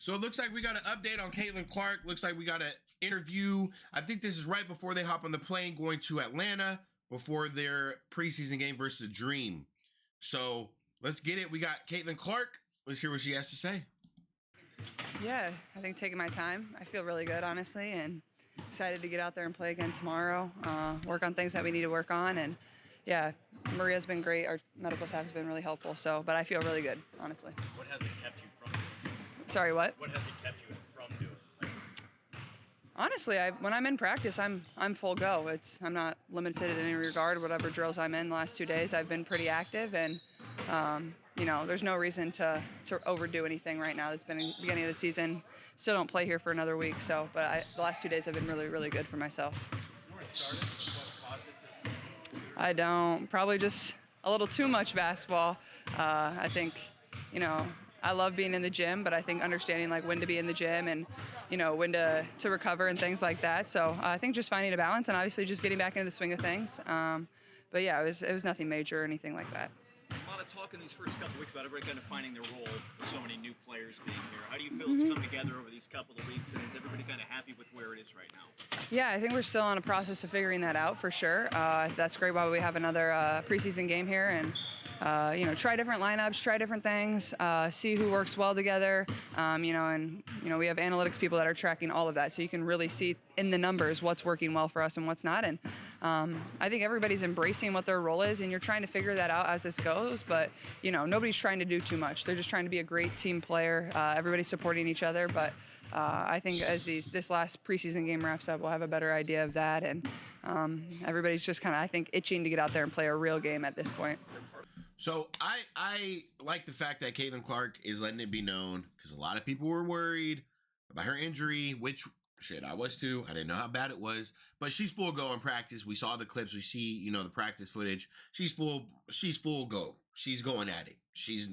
So it looks like we got an update on Caitlin Clark. Looks like we got an interview. I think this is right before they hop on the plane going to Atlanta before their preseason game versus Dream. So let's get it. We got Caitlin Clark. Let's hear what she has to say. Yeah, I think taking my time. I feel really good, honestly, and excited to get out there and play again tomorrow. Work on things that we need to work on, and yeah, Maria's been great. Our medical staff has been really helpful. So, but I feel really good, honestly. What has it kept you from doing? Sorry, what? What has it kept you from doing? Honestly, when I'm in practice, I'm full go. I'm not limited in any regard. Whatever drills I'm in the last 2 days, I've been pretty active, and there's no reason to overdo anything right now. It's been the beginning of the season. Still don't play here for another week, so the last 2 days have been really, really good for myself. Before it started, what caused it to? I don't. Probably just a little too much basketball. I think, I love being in the gym, but I think understanding like when to be in the gym and, when to recover and things like that. So I think just finding a balance and obviously just getting back into the swing of things. But yeah, it was nothing major or anything like that. A lot of talk in these first couple of weeks about everybody kind of finding their role with so many new players being here. How do you feel it's come together over these couple of weeks, and is everybody kind of happy with where it is right now? Yeah, I think we're still on a process of figuring that out for sure. That's great why we have another preseason game here and try different lineups, try different things, see who works well together, and we have analytics people that are tracking all of that, so you can really see in the numbers what's working well for us and what's not. And I think everybody's embracing what their role is, and you're trying to figure that out as this goes. But nobody's trying to do too much. They're just trying to be a great team player. Everybody's supporting each other, but. I think as this last preseason game wraps up, we'll have a better idea of that, and everybody's just kind of, I think, itching to get out there and play a real game at this point. So I like the fact that Caitlin Clark is letting it be known, because a lot of people were worried about her injury, which shit, I was too. I didn't know how bad it was, but she's full go in practice. We saw the clips. We see, the practice footage. She's full go. She's going at it.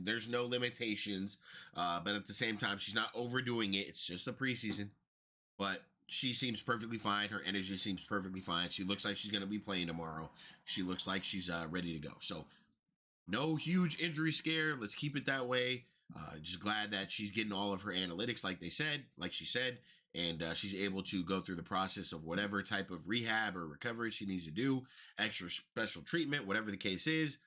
There's no limitations, but at the same time, she's not overdoing it. It's just a preseason, but she seems perfectly fine. Her energy seems perfectly fine. She looks like she's going to be playing tomorrow. She looks like she's ready to go. So no huge injury scare. Let's keep it that way. Just glad that she's getting all of her analytics, like she said, and she's able to go through the process of whatever type of rehab or recovery she needs to do, extra special treatment, whatever the case is.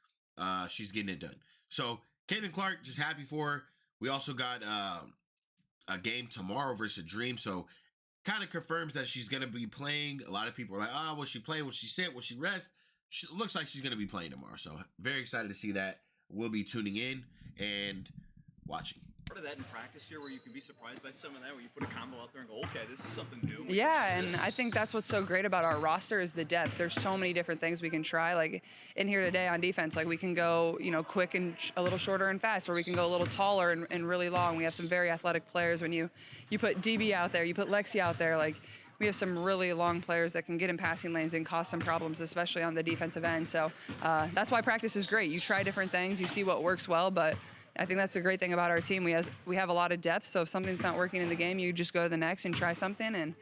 She's getting it done. So Caitlin Clark, just happy for her. We also got a game tomorrow versus Dream, so kind of confirms that she's going to be playing. A lot of people are like, will she play? Will she sit? Will she rest? Looks like she's going to be playing tomorrow, so very excited to see that. We'll be tuning in and watching. Part of that in practice here, where you can be surprised by some of that, where you put a combo out there and go, okay, this is something new. Yeah, and I think that's what's so great about our roster is the depth. There's so many different things we can try. Like in here today on defense, like we can go, quick and a little shorter and fast, or we can go a little taller and really long. We have some very athletic players. When you put DB out there, you put Lexi out there, like we have some really long players that can get in passing lanes and cause some problems, especially on the defensive end. So that's why practice is great. You try different things, you see what works well, but I think that's the great thing about our team. We have a lot of depth, so if something's not working in the game, you just go to the next and try something. And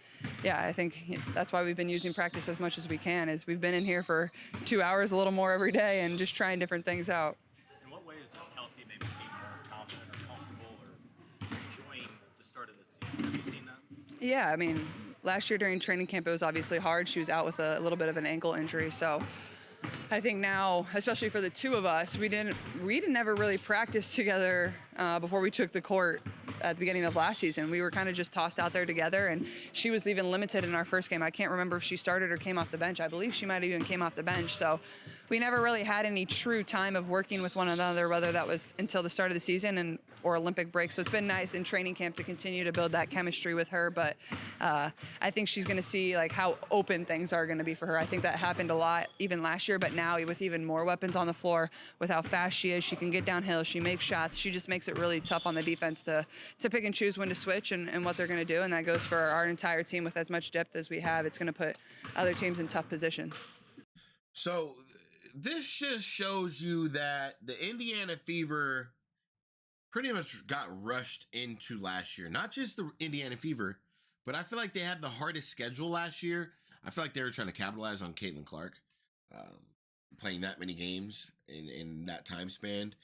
yeah, I think that's why we've been using practice as much as we can, is we've been in here for 2 hours, a little more every day, and just trying different things out. In what ways does Kelsey maybe seem more confident or comfortable or enjoying the start of this season? Have you seen that? Yeah, I mean, last year during training camp, it was obviously hard. She was out with a little bit of an ankle injury, so I think now, especially for the two of us, we didn't never really practice together before we took the court at the beginning of last season. We were kind of just tossed out there together, and she was even limited in our first game. I can't remember if she started or came off the bench. I believe she might have even came off the bench. So we never really had any true time of working with one another, whether that was until the start of the season or Olympic break. So it's been nice in training camp to continue to build that chemistry with her. But I think she's going to see like how open things are going to be for her. I think that happened a lot even last year, but now with even more weapons on the floor, with how fast she is, she can get downhill, she makes shots. She just makes it really tough on the defense to pick and choose when to switch and what they're going to do. And that goes for our entire team with as much depth as we have. It's going to put other teams in tough positions. So this just shows you that the Indiana Fever pretty much got rushed into last year. Not just the Indiana Fever, but I feel like they had the hardest schedule last year. I feel like they were trying to capitalize on Caitlin Clark playing that many games in that time span.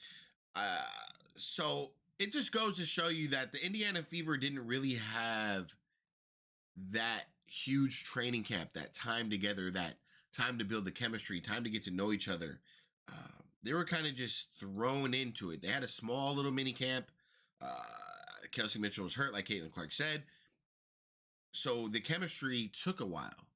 So it just goes to show you that the Indiana Fever didn't really have that huge training camp, that time together, that time to build the chemistry, time to get to know each other. They were kind of just thrown into it. They had a small little mini camp. Kelsey Mitchell was hurt, like Caitlin Clark said. So the chemistry took a while.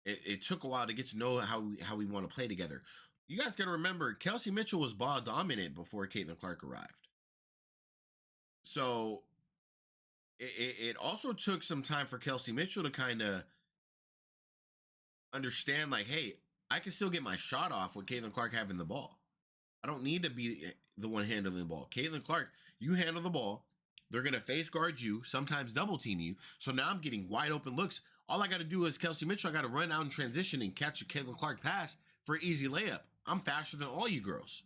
It took a while to get to know how we want to play together. You guys got to remember, Kelsey Mitchell was ball dominant before Caitlin Clark arrived. So it also took some time for Kelsey Mitchell to kind of understand, like, hey, I can still get my shot off with Caitlin Clark having the ball. I don't need to be the one handling the ball. Caitlin Clark, you handle the ball. They're going to face guard you, sometimes double team you. So now I'm getting wide open looks. All I got to do is Kelsey Mitchell, I got to run out in transition and catch a Caitlin Clark pass for an easy layup. I'm faster than all you girls.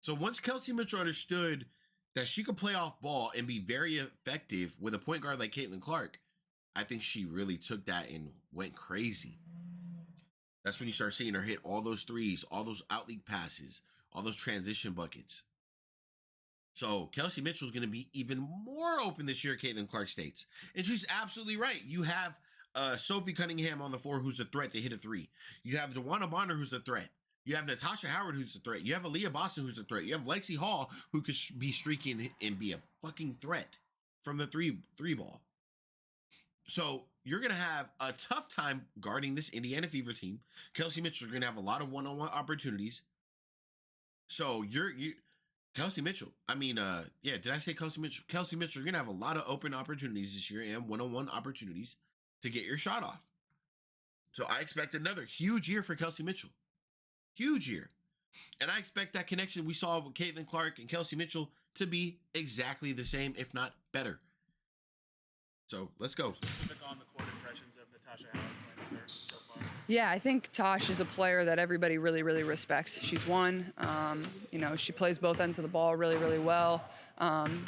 So once Kelsey Mitchell understood that she could play off ball and be very effective with a point guard like Caitlin Clark, I think she really took that and went crazy. That's when you start seeing her hit all those threes, all those out league passes, all those transition buckets. So Kelsey Mitchell is going to be even more open this year, Caitlin Clark states. And she's absolutely right. You have Sophie Cunningham on the floor, who's a threat to hit a three. You have DeWanna Bonner, who's a threat. You have Natasha Howard, who's a threat. You have Aaliyah Boston, who's a threat. You have Lexi Hall, who could be streaking and be a fucking threat from the three ball. So you're going to have a tough time guarding this Indiana Fever team. Kelsey Mitchell is going to have a lot of one-on-one opportunities. So Kelsey Mitchell. Did I say Kelsey Mitchell? Kelsey Mitchell, you're going to have a lot of open opportunities this year and one-on-one opportunities to get your shot off. So I expect another huge year for Kelsey Mitchell. Huge year. And I expect that connection we saw with Caitlin Clark and Kelsey Mitchell to be exactly the same, if not better. So let's go. Specific on the court impressions of Natasha Howard playing with her so far. Yeah, I think Tosh is a player that everybody really, really respects. She's won. She plays both ends of the ball really, really well.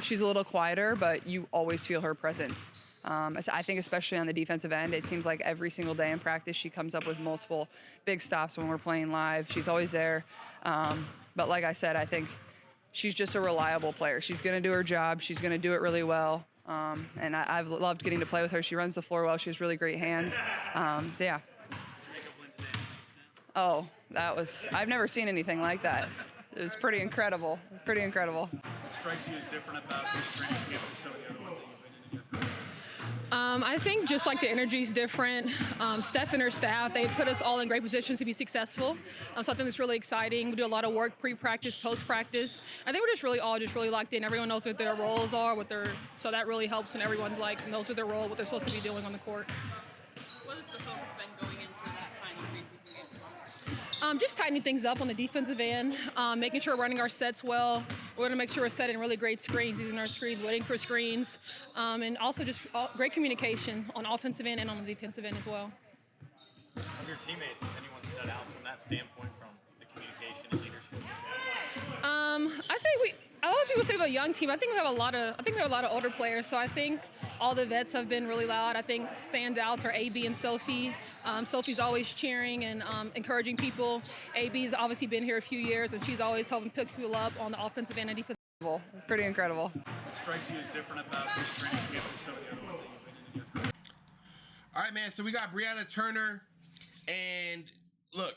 She's a little quieter, but you always feel her presence. I think especially on the defensive end, it seems like every single day in practice, she comes up with multiple big stops when we're playing live. She's always there. But like I said, I think she's just a reliable player. She's going to do her job. She's going to do it really well. And I've loved getting to play with her. She runs the floor well. She has really great hands. Yeah. Oh, I've never seen anything like that. It was pretty incredible. Pretty incredible. What strikes you as different about this training camp from some of the other ones that you've been in your career? I think just like the energy's different. Steph and her staff, they put us all in great positions to be successful. So I think it's really exciting. We do a lot of work pre-practice, post-practice. I think we're just really locked in. Everyone knows what their roles are, so that really helps when everyone's knows what their role, what they're supposed to be doing on the court. What has the focus been going into that final preseason game? Just tightening things up on the defensive end, making sure we're running our sets well. We're going to make sure we're setting really great screens, using our screens, waiting for screens, and also just great communication on offensive end and on the defensive end as well. Of your teammates, has anyone stood out from that standpoint, from the communication and leadership? I think a lot of people say about a young team. I think we have a lot of older players. So I think all the vets have been really loud. I think standouts are AB and Sophie. Sophie's always cheering and encouraging people. AB's obviously been here a few years, and she's always helping pick people up on the offensive end and defensive. Pretty incredible. What strikes you as different about this training camp from some of the other ones that you've been in your career? All right, man. So we got Brianna Turner, and look,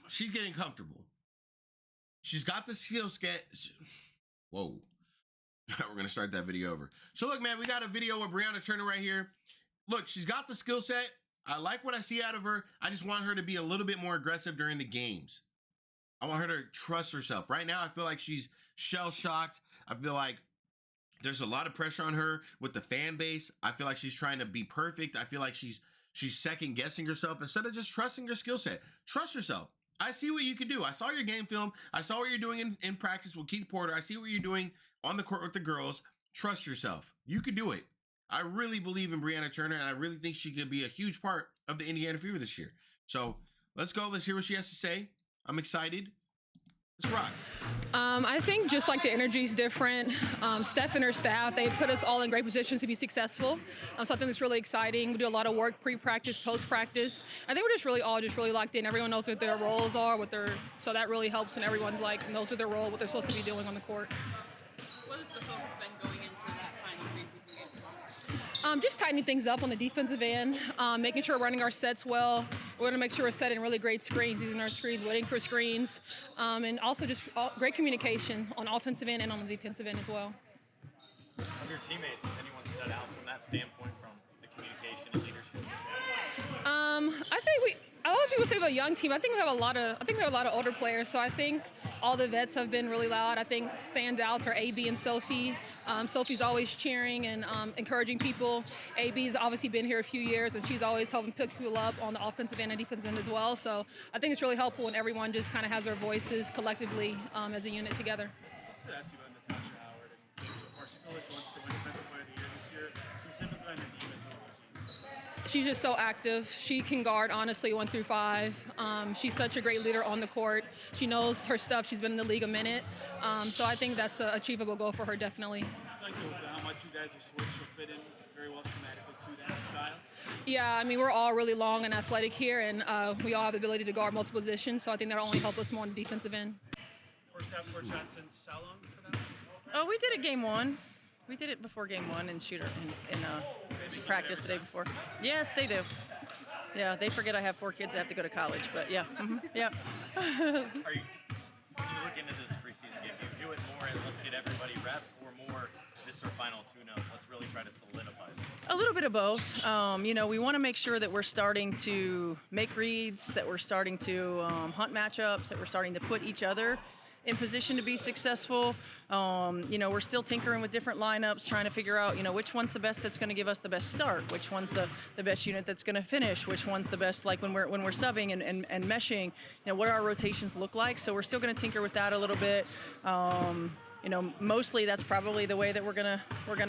she's getting comfortable. She's got the skill set. Whoa. We're going to start that video over. So look, man, we got a video with Brianna Turner right here. Look, she's got the skill set. I like what I see out of her. I just want her to be a little bit more aggressive during the games. I want her to trust herself. Right now, I feel like she's shell-shocked. I feel like there's a lot of pressure on her with the fan base. I feel like she's trying to be perfect. I feel like she's second-guessing herself instead of just trusting her skill set. Trust yourself. I see what you can do. I saw your game film. I saw what you're doing in practice with Keith Porter. I see what you're doing on the court with the girls. Trust yourself. You could do it. I really believe in Brianna Turner, and I really think she could be a huge part of the Indiana Fever this year. So let's go. Let's hear what she has to say. I'm excited. Let's rock. I think just like the energy's different. Steph and her staff, they put us all in great positions to be successful. So I think it's really exciting. We do a lot of work pre-practice, post-practice. I think we're just really locked in. Everyone knows what their roles are, so that really helps when everyone's knows what their role, what they're supposed to be doing on the court. What has the focus been going into that final preseason game? Just tightening things up on the defensive end, making sure we're running our sets well. We're going to make sure we're setting really great screens, using our screens, waiting for screens, and also just great communication on offensive end and on the defensive end as well. Of your teammates, has anyone stood out from that standpoint, from the communication and leadership? I think a lot of people say about a young team. I think we have a lot of older players. So I think all the vets have been really loud. I think standouts are AB and Sophie. Sophie's always cheering and encouraging people. AB's obviously been here a few years, and she's always helping pick people up on the offensive end and defensive end as well. So I think it's really helpful when everyone just kind of has their voices collectively as a unit together. What's that to you about Natasha Howard? And so far, she told us she wants to win Defensive Player of the Year this year, specifically on the defensive overseas. She's just so active. She can guard, honestly, 1 through 5. She's such a great leader on the court. She knows her stuff. She's been in the league a minute. So I think that's an achievable goal for her, definitely. Like how much you guys are switched, she'll fit in very well schematically to that style. Yeah, I mean, we're all really long and athletic here, and we all have the ability to guard multiple positions. So I think that'll only help us more on the defensive end. First half court shot since how long for that? Oh, we did it game 1. We did it before game 1 in shooter in practice the day before. Yes, they do. Yeah, they forget I have 4 kids that have to go to college, but yeah, yeah. Are you, when you look into this preseason game, do you view it more as let's get everybody reps, or more this is our final tune-up, let's really try to solidify it? A little bit of both. We want to make sure that we're starting to make reads, that we're starting to hunt matchups, that we're starting to put each other in position to be successful. We're still tinkering with different lineups, trying to figure out, which one's the best that's going to give us the best start, which one's the best unit that's going to finish, which one's the best, like when we're subbing and meshing, what do our rotations look like. So we're still going to tinker with that a little bit. Mostly that's probably the way that we're gonna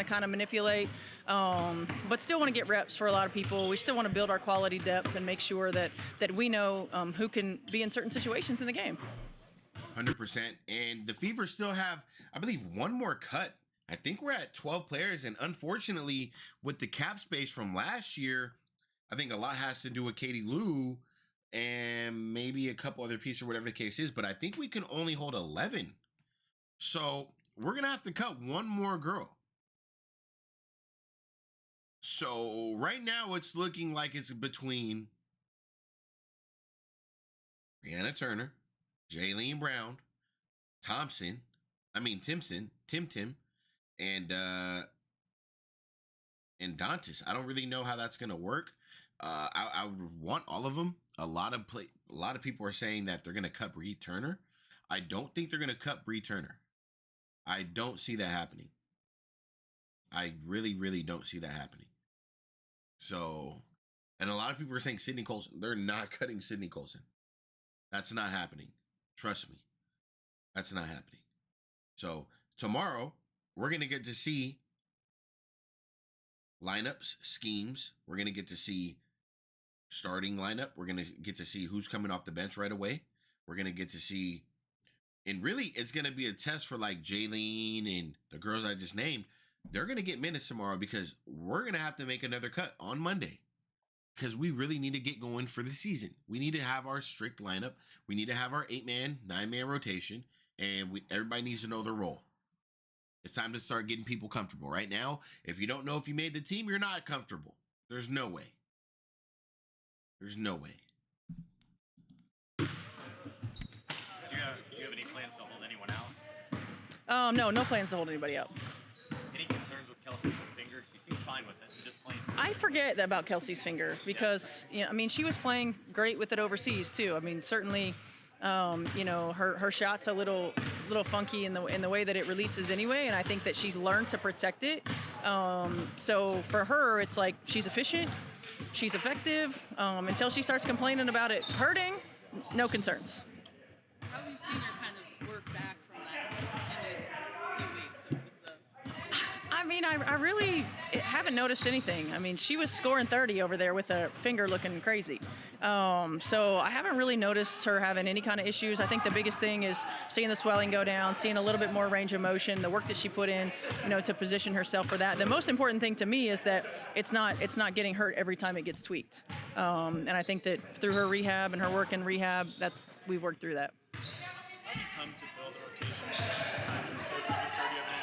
kind of manipulate, but still want to get reps for a lot of people. We still want to build our quality depth and make sure that we know who can be in certain situations in the game. 100%. And the Fever still have, I believe, one more cut. I think we're at 12 players. And unfortunately, with the cap space from last year, I think a lot has to do with Katie Lou and maybe a couple other pieces or whatever the case is. But I think we can only hold 11. So we're going to have to cut one more girl. So right now it's looking like it's between Brianna Turner, Jaylene Brown, Timpson, and Dantas. I don't really know how that's going to work. I would want all of them. A lot of people are saying that they're going to cut Bree Turner. I don't think they're going to cut Bree Turner. I don't see that happening. I really, really don't see that happening. So, and a lot of people are saying Sydney Colson. They're not cutting Sydney Colson. That's not happening. Trust me. That's not happening. So tomorrow, we're going to get to see lineups, schemes. We're going to get to see starting lineup. We're going to get to see who's coming off the bench right away. We're going to get to see, and really it's going to be a test for like Jaylene and the girls I just named. They're going to get minutes tomorrow because we're going to have to make another cut on Monday because we really need to get going for the season. We need to have our strict lineup. We need to have our 8-man, 9-man rotation, and everybody needs to know their role. It's time to start getting people comfortable. Right now, if you don't know if you made the team, you're not comfortable. There's no way. There's no way. Do you have any plans to hold anyone out? No plans to hold anybody out. Any concerns with Kelsey's finger? She seems fine with it. Just playing. I forget about Kelsey's finger because, she was playing great with it overseas too. Certainly, her shot's a little funky in the way that it releases anyway, and I think that she's learned to protect it. So for her, it's like she's efficient, she's effective. Until she starts complaining about it hurting, no concerns. How have you seen her kind of work back from that in these few weeks with the... I really haven't noticed anything. She was scoring 30 over there with a finger looking crazy. So I haven't really noticed her having any kind of issues. I think the biggest thing is seeing the swelling go down, seeing a little bit more range of motion, the work that she put in, to position herself for that. The most important thing to me is that it's not getting hurt every time it gets tweaked. And I think that through her rehab and her work in rehab, we've worked through that. How do you come to build a rotation? Time as a coach, just heard you have an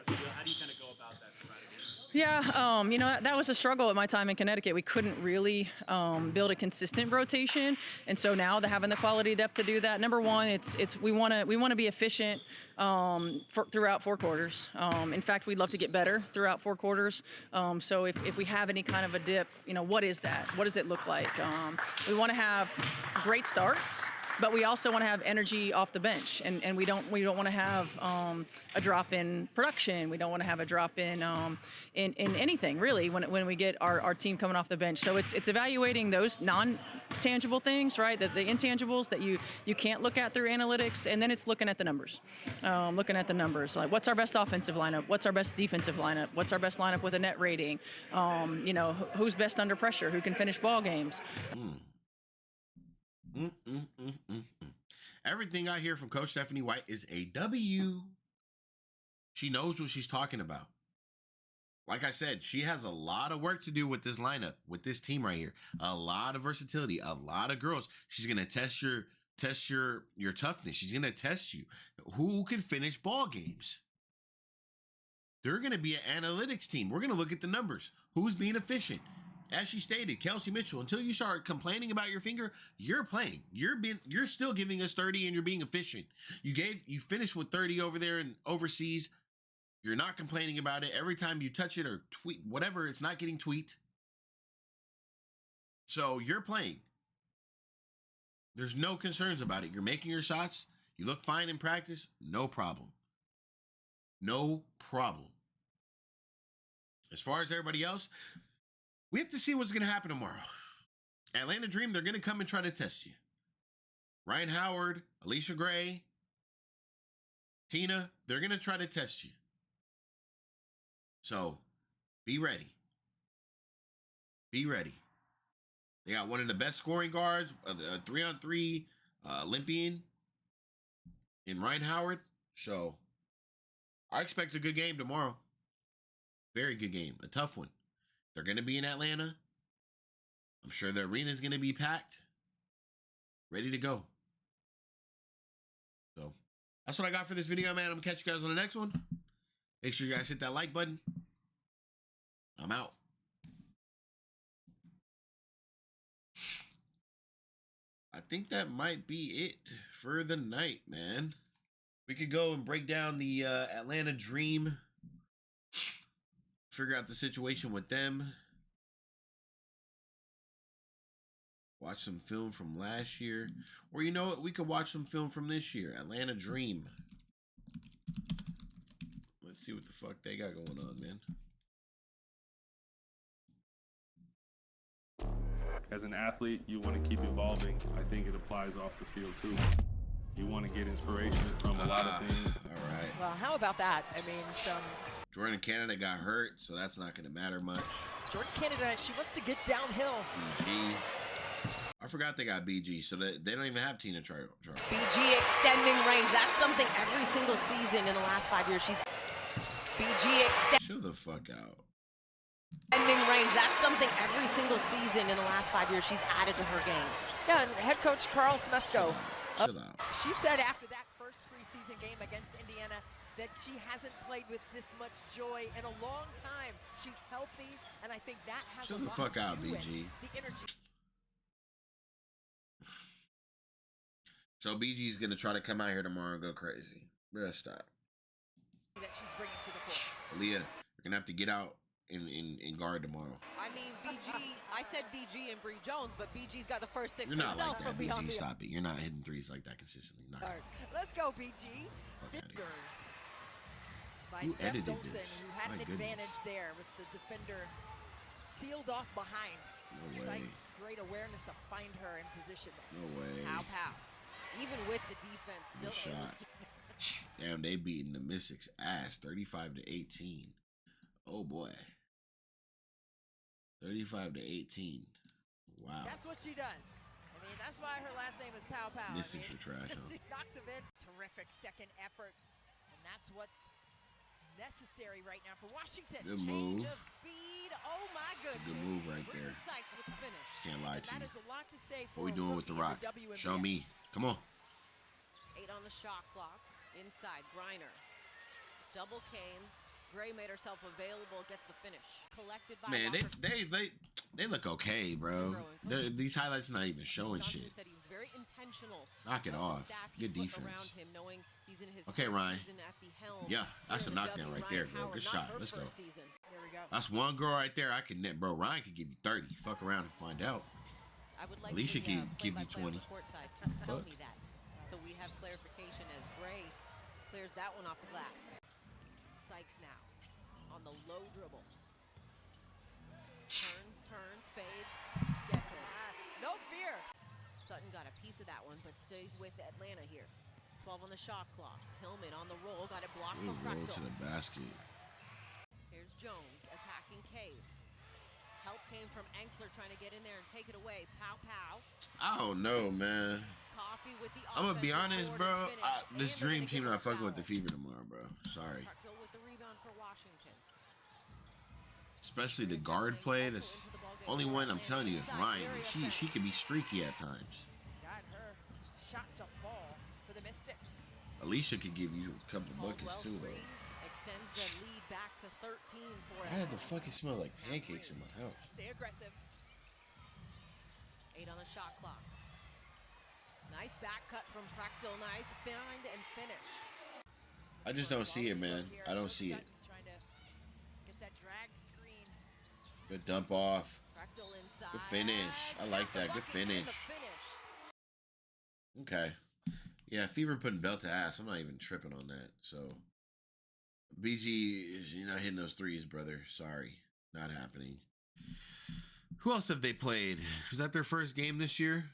How do you kind of go about that strategy? Yeah, you know, that was a struggle at my time in Connecticut. We couldn't really build a consistent rotation, and so now having the quality depth to do that. Number one, we want to be efficient throughout 4 quarters. In fact, we'd love to get better throughout 4 quarters. So if we have any kind of a dip, you know, what is that? What does it look like? We want to have great starts, but we also want to have energy off the bench, and we don't want to have a drop in production. We don't want to have a drop in anything really when we get our team coming off the bench. So it's evaluating those non-tangible things, right? The intangibles that you can't look at through analytics, and then it's looking at the numbers. Like what's our best offensive lineup? What's our best defensive lineup? What's our best lineup with a net rating? You know, who's best under pressure? Who can finish ball games? Everything I hear from Coach Stephanie White is a W. She knows what she's talking about. Like I said, she has a lot of work to do with this lineup, with this team right here. A lot of versatility, a lot of girls. She's gonna test your toughness. She's gonna test you. Who can finish ball games? They're gonna be an analytics team. We're gonna look at the numbers. Who's being efficient? As she stated, Kelsey Mitchell, until you start complaining about your finger, you're playing. You're still giving us 30 and you're being efficient. You finished with 30 over there and overseas. You're not complaining about it. Every time you touch it or tweet, whatever, it's not getting tweaked. So you're playing. There's no concerns about it. You're making your shots. You look fine in practice. No problem. No problem. As far as everybody else, we have to see what's going to happen tomorrow. Atlanta Dream, they're going to come and try to test you. Ryan Howard, Alicia Gray, Tina, they're going to try to test you. So, be ready. Be ready. They got one of the best scoring guards, a 3-on-3 Olympian in Ryan Howard. So, I expect a good game tomorrow. Very good game. A tough one. They're going to be in Atlanta. I'm sure the arena is going to be packed. Ready to go. So, that's what I got for this video, man. I'm going to catch you guys on the next one. Make sure you guys hit that like button. I'm out. I think that might be it for the night, man. We could go and break down the Atlanta Dream. Figure out the situation with them. Watch some film from last year. Or you know what? We could watch some film from this year. Atlanta Dream. Let's see what the fuck they got going on, man. As an athlete, you want to keep evolving. I think it applies off the field too. You want to get inspiration from a lot of things. All right. Well, how about that? I mean, Jordan Canada got hurt, so that's not going to matter much. Jordan Canada, she wants to get downhill. BG. I forgot they got BG, so they don't even have Tina Charles. BG extending range. That's something every single season in the last 5 years. She's BG Chill the fuck out. extending range. That's something every single season in the last 5 years she's added to her game. Yeah, and head coach Carl Smesco. Chill out. She said after that first preseason game against Indiana that she hasn't played with this much joy in a long time. She's healthy, and I think that has Chill a the lot fuck to out, do with BG. the energy. So BG's gonna try to come out here tomorrow and go crazy. Bruh, stop. That she's bringing to the court. Leah, you're gonna have to get out in guard tomorrow. I mean, BG, I said BG and Bree Jones, but BG's got the first 6 You're not herself like that, from beyond BG. the Stop it. You're not hitting threes like that consistently. Not arc. Let's go, BG. Okay. Fingers by Who Steph edited Dolson, this? who had My an goodness. advantage there with the defender sealed off behind. No way. Sykes, great awareness to find her in position. No way. Pow, pow. Even with the defense, Good still able shot. Damn, they beating the Mystics' ass, 35-18. Oh boy. 35-18. Wow. That's what she does. I mean, that's why her last name is Pow Pow. Mystics are trash, huh? She knocks him in. Terrific second effort. And that's what's necessary right now for Washington. Good Change move. of speed. Oh my goodness. Good move right Brittany there. Sykes with the finish. Can't lie And to that you. is a lot to say for What we a doing with the rookie rock? in the WNBA. Show me. Come on. 8 on the shot clock. Inside, Griner. Double came. Gray made herself available, gets the finish. Collected by Man, Walker. they look okay, bro. These highlights not even showing Johnson shit. said he was very intentional. Knock it about the off. staff he Good put defense. around him, knowing he's in his Okay, first Ryan. season at the helm. Yeah, that's Here a in the knockdown W. right there, Ryan girl. Howard, Good not shot. her Let's go. first season. Here we go. That's one girl right there. I can net, bro. Ryan could give you 30. Fuck around and find out. I would like Alicia the, can give you play-by-play 20. courtside to tell Fuck. me that. So we have clarification as Gray clears that one off the glass. Sykes now on the low dribble. Turns, fades, gets it. No fear. Sutton got a piece of that one, but stays with Atlanta here. 12 on the shot clock. Hillman on the roll, got it blocked Ooh, from roll Prechtel. to the basket. Here's Jones attacking Cave. Help came from Angsler trying to get in there and take it away. Pow, pow. I don't know, man. Coffee with the I'm gonna be offensive honest, board bro. and finish. This And they're dream gonna team give not him a fucking with the foul. Fever tomorrow, bro. Sorry. Prechtel with the rebound for Washington. Especially the guard play. That's only one I'm telling you is Ryan. She can be streaky at times. Got her shot to fall for the Mystics. Alicia could give you a couple buckets Caldwell too, free, though. extends the lead back to 13 for I had the fucking smell like pancakes in my house. Stay aggressive. 8 on the shot clock. Nice back cut from Prechtel. Nice find and finish. I just don't see it, man. I don't see it. Trying to get that drag screen. Good dump off. Prechtel inside. Good finish. I like that. Good finish. Okay. Yeah, Fever putting belt to ass. I'm not even tripping on that. So, BG, you're not hitting those threes, brother. Sorry. Not happening. Who else have they played? Was that their first game this year?